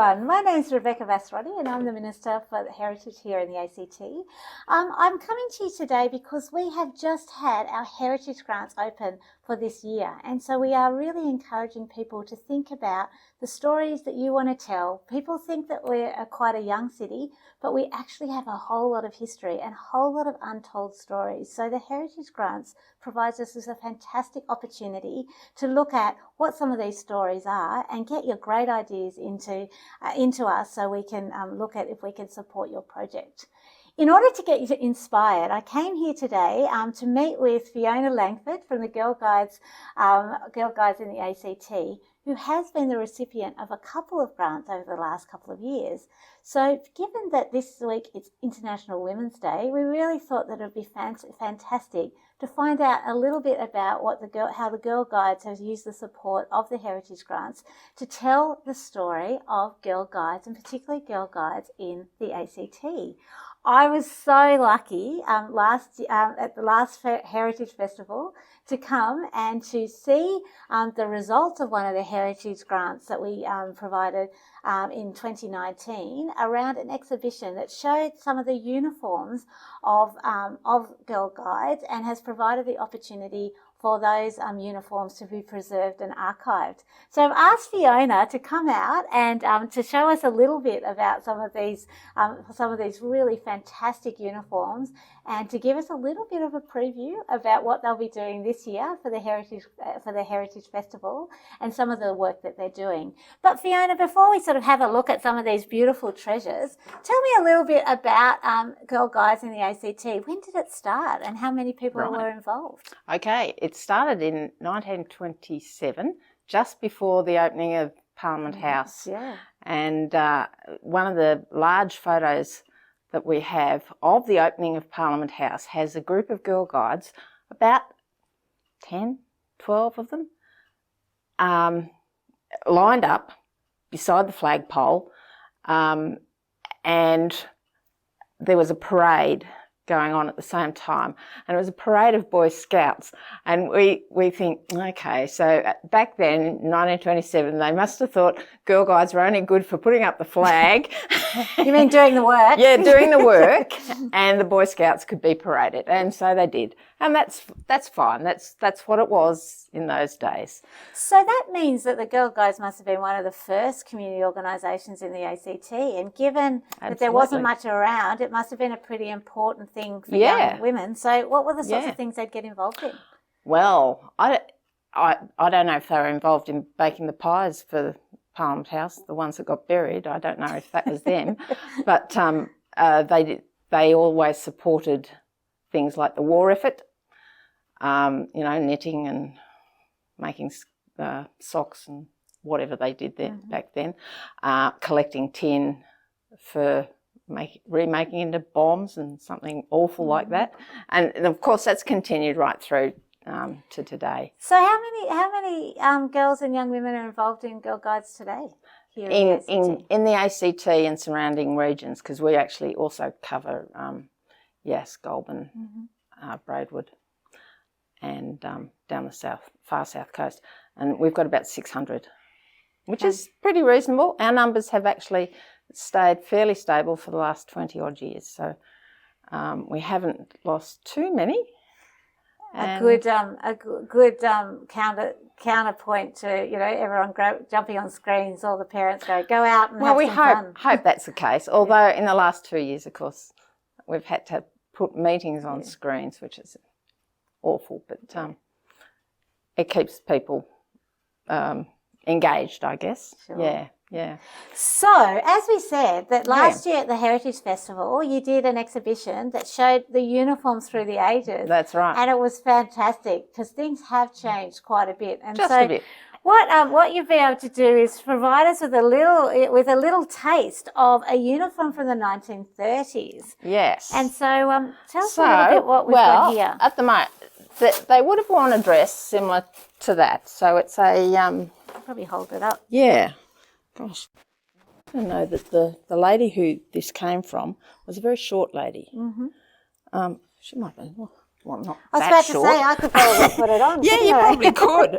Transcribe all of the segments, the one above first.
everyone. My name is Rebecca Vasrodi and I'm the Minister for Heritage here in the ACT. I'm coming to you today because we have just had our Heritage Grants open for this year, and so we are really encouraging people to think about the stories that you want to tell. People think that we're quite a young city, but we actually have a whole lot of history and a whole lot of untold stories. So the Heritage Grants provides us with a fantastic opportunity to look at what some of these stories are and get your great ideas into us so we can look at if we can support your project. In order to get you inspired, I came here today to meet with Fiona Langford from the Girl Guides in the ACT, who has been the recipient of a couple of grants over the last couple of years. So given that this week it's International Women's Day, we really thought that it would be fantastic to find out a little bit about how the Girl Guides has used the support of the Heritage Grants to tell the story of Girl Guides, and particularly Girl Guides in the ACT. I was so lucky at the last Heritage Festival to come and to see the results of one of the Heritage Grants that we provided in 2019 around an exhibition that showed some of the uniforms of Girl Guides and has provided the opportunity for those uniforms to be preserved and archived. So I've asked Fiona to come out and to show us a little bit about some of these really fantastic uniforms, and to give us a little bit of a preview about what they'll be doing this year for the Heritage Festival and some of the work that they're doing. But Fiona, before we sort of have a look at some of these beautiful treasures, tell me a little bit about Girl Guides in the ACT. When did it start and how many people were involved? Okay, it started in 1927, just before the opening of Parliament House. Yeah. And one of the large photos that we have of the opening of Parliament House has a group of Girl Guides, about 10, 12 of them, lined up beside the flagpole, and there was a parade going on at the same time, and it was a parade of Boy Scouts. And we think, okay, so back then, 1927, they must have thought Girl Guides were only good for putting up the flag. You mean doing the work? Yeah, doing the work, and the Boy Scouts could be paraded, and so they did. And that's fine. That's what it was in those days. So that means that the Girl Guides must have been one of the first community organisations in the ACT, and given that there wasn't much around, it must have been a pretty important thing for young women. So what were the sorts of things they'd get involved in? Well, I don't know if they were involved in baking the pies for Parliament House, the ones that got buried. I don't know if that was them, but they always supported things like the war effort, knitting and making socks and whatever they did there back then, collecting tin for remaking into bombs and something awful like that. And of course that's continued right through to today. So how many girls and young women are involved in Girl Guides today here in the ACT and surrounding regions? Because we actually also cover Goulburn, Braidwood, and down the far south coast, and we've got about 600, which is pretty reasonable. Our numbers have actually stayed fairly stable for the last 20 odd years, so we haven't lost too many. A good counterpoint to everyone jumping on screens. All the parents go out and have some fun. Well, we hope that's the case. Although in the last 2 years, of course, we've had to put meetings on screens, which is awful. But it keeps people engaged, I guess. Sure. Yeah. So, as we said, that last year at the Heritage Festival, you did an exhibition that showed the uniforms through the ages. That's right. And it was fantastic because things have changed quite a bit. And just a bit. What you've been able to do is provide us with a little taste of a uniform from the 1930s. Yes. And so, tell us a little bit what we've got here. At the moment, they would have worn a dress similar to that. So it's a I'll probably hold it up. Yeah. Gosh, I know that the lady who this came from was a very short lady. She might be, well, not I was that about short. to say, I could probably put it on. Yeah, you probably could.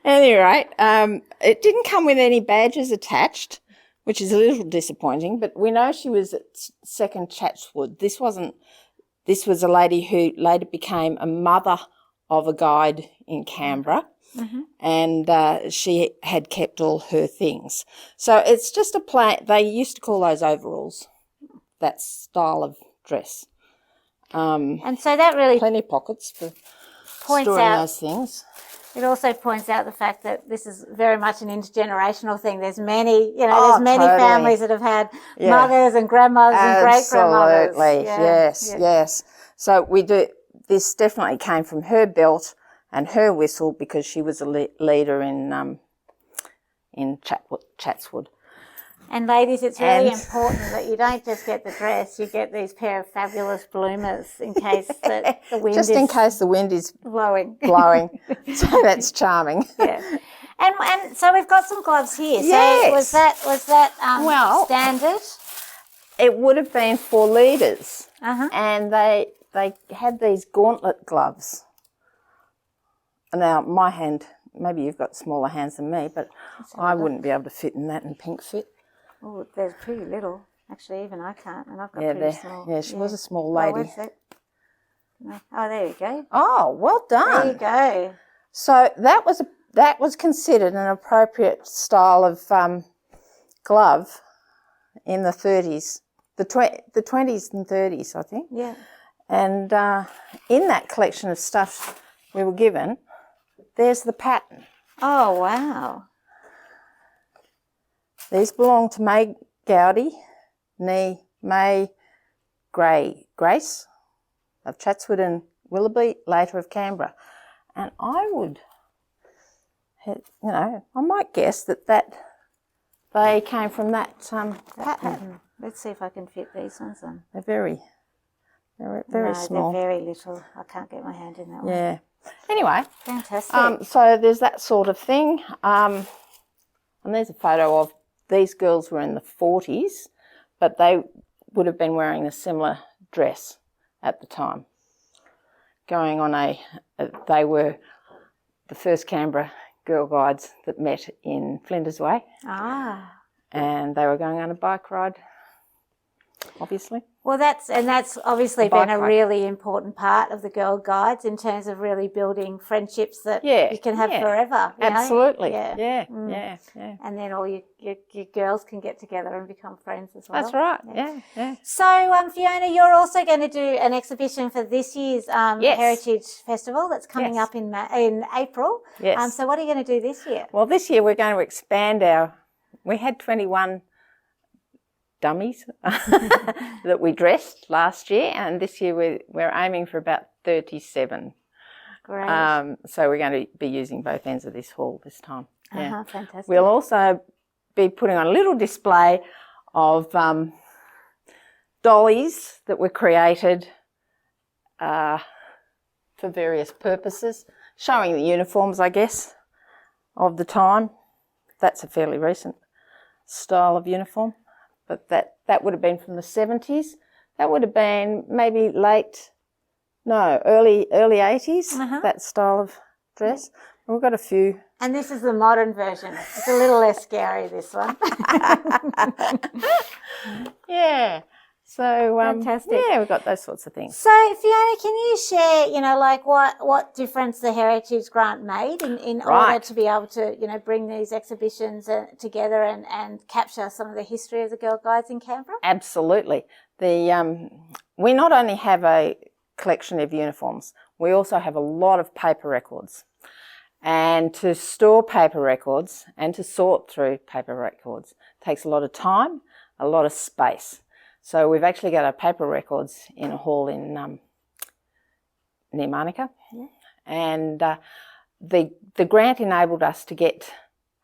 Any rate, it didn't come with any badges attached, which is a little disappointing, but we know she was at Second Chatswood. This was a lady who later became a mother of a guide in Canberra, and she had kept all her things. So it's just a plain, they used to call those overalls, that style of dress. And so that really plenty of pockets for points storing out those things. It also points out the fact that this is very much an intergenerational thing. There's many, there's many totally. families that have had mothers and grandmothers and great-grandmothers. Absolutely, yes. So we do. This definitely came from her belt and her whistle because she was a leader in Chatswood. And ladies, it's really important that you don't just get the dress, you get these pair of fabulous bloomers in case the wind just in case the wind is blowing. So that's charming. Yeah. And so we've got some gloves here. Yes. So was that standard? It would have been for leaders. Uh-huh. And they had these gauntlet gloves. Now, my hand, maybe you've got smaller hands than me, but I wouldn't be able to fit in that in pink fit. Oh, they're pretty little. Actually, even I can't, and I've got pretty small. Yeah, she was a small lady. Oh, there you go. Oh, well done. There you go. So that was considered an appropriate style of glove in the 30s, the 20s and 30s, I think. Yeah. And in that collection of stuff we were given, there's the pattern. Oh, wow. These belong to May Gowdy, nee May Grace of Chatswood and Willoughby, later of Canberra. And I would, I might guess that they came from that pattern. Let's see if I can fit these ones on. They're very small. They're very little. I can't get my hand in that one. Yeah. Anyway. Fantastic. So there's that sort of thing. And there's a photo of these girls were in the 40s, but they would have been wearing a similar dress at the time. Going on they were the first Canberra Girl Guides that met in Flinders Way. Ah. And they were going on a bike ride, obviously. Well, that's obviously been a really important part of the Girl Guides in terms of really building friendships that you can have forever. Absolutely. Yeah. Yeah. And then all your girls can get together and become friends as well. That's right. Yeah. So, Fiona, you're also going to do an exhibition for this year's Heritage Festival that's coming up in April. Yes. So what are you going to do this year? Well, this year we're going to expand we had 21 dummies that we dressed last year, and this year we're aiming for about 37. Great. So we're going to be using both ends of this hall this time. Yeah. Fantastic. We'll also be putting on a little display of dollies that were created for various purposes, showing the uniforms, I guess, of the time. That's a fairly recent style of uniform. But that would have been from the 70s. That would have been maybe early 80s, that style of dress. We've got a few. And this is the modern version. It's a little less scary, this one. Yeah. So, fantastic. Yeah, we've got those sorts of things. So, Fiona, can you share, what difference the Heritage Grant made in order to be able to, bring these exhibitions together and capture some of the history of the Girl Guides in Canberra? Absolutely. We not only have a collection of uniforms, we also have a lot of paper records. And to store paper records and to sort through paper records takes a lot of time, a lot of space. So we've actually got our paper records in a hall in near Monica, and the grant enabled us to get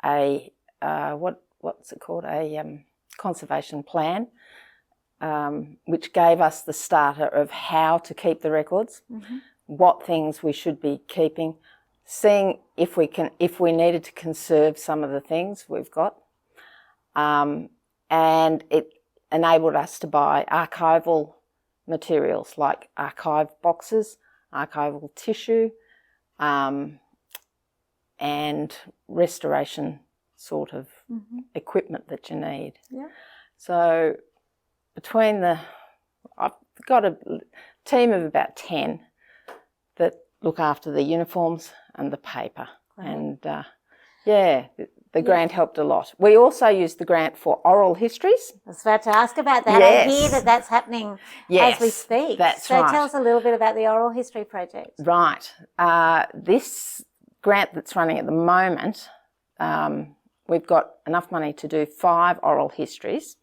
a what's it called, a conservation plan, which gave us the starter of how to keep the records, what things we should be keeping, seeing if we needed to conserve some of the things we've got, and it enabled us to buy archival materials like archive boxes, archival tissue, and restoration sort of equipment that you need. Yeah. So I've got a team of about 10 that look after the uniforms and the paper. Right. And the grant helped a lot. We also used the grant for oral histories. I was about to ask about that. Yes. I hear that's happening as we speak. That's right. So tell us a little bit about the oral history project. Right. This grant that's running at the moment, we've got enough money to do 5 oral histories,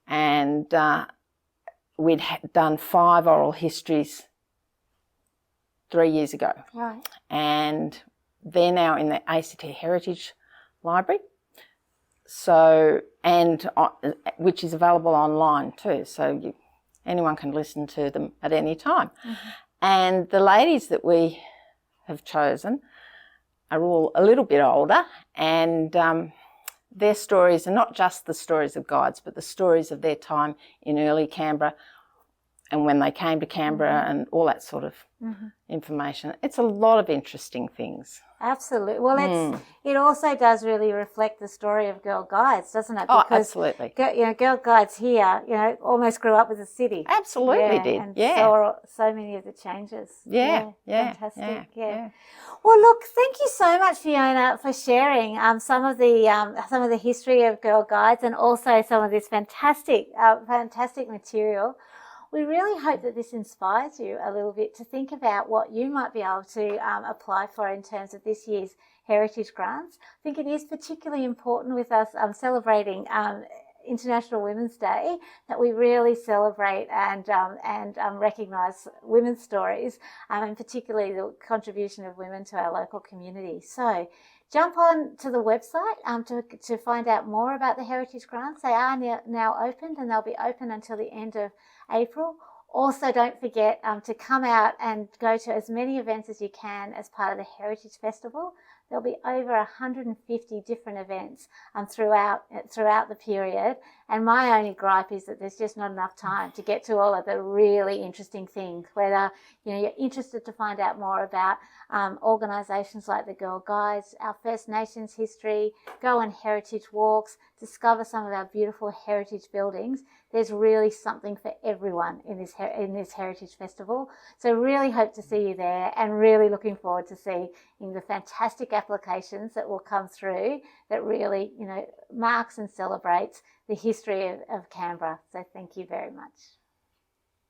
and we'd done 5 oral histories 3 years ago. Right. And they're now in the ACT Heritage Library, so which is available online too, so anyone can listen to them at any time. And the ladies that we have chosen are all a little bit older, and their stories are not just the stories of guides, but the stories of their time in early Canberra and when they came to Canberra and all that sort of information. It's a lot of interesting things. Absolutely. Well, it also does really reflect the story of Girl Guides, doesn't it? Because, absolutely. Girl Guides here, almost grew up with the city. Absolutely did. And saw so many of the changes. Yeah. Fantastic. Yeah. Well, look, thank you so much, Fiona, for sharing some of the history of Girl Guides and also some of this fantastic material. We really hope that this inspires you a little bit to think about what you might be able to apply for in terms of this year's Heritage Grants. I think it is particularly important with us celebrating International Women's Day that we really celebrate and recognise women's stories and particularly the contribution of women to our local community. So jump on to the website to find out more about the Heritage Grants. They are now opened and they'll be open until the end of April. Also, don't forget to come out and go to as many events as you can as part of the Heritage Festival. There'll be over 150 different events throughout the period. And my only gripe is that there's just not enough time to get to all of the really interesting things. Whether you're interested to find out more about organisations like the Girl Guides, our First Nations history, go on heritage walks, discover some of our beautiful heritage buildings. There's really something for everyone in this Heritage Festival. So really hope to see you there and really looking forward to seeing the fantastic applications that will come through that really, marks and celebrates the history of Canberra. So thank you very much.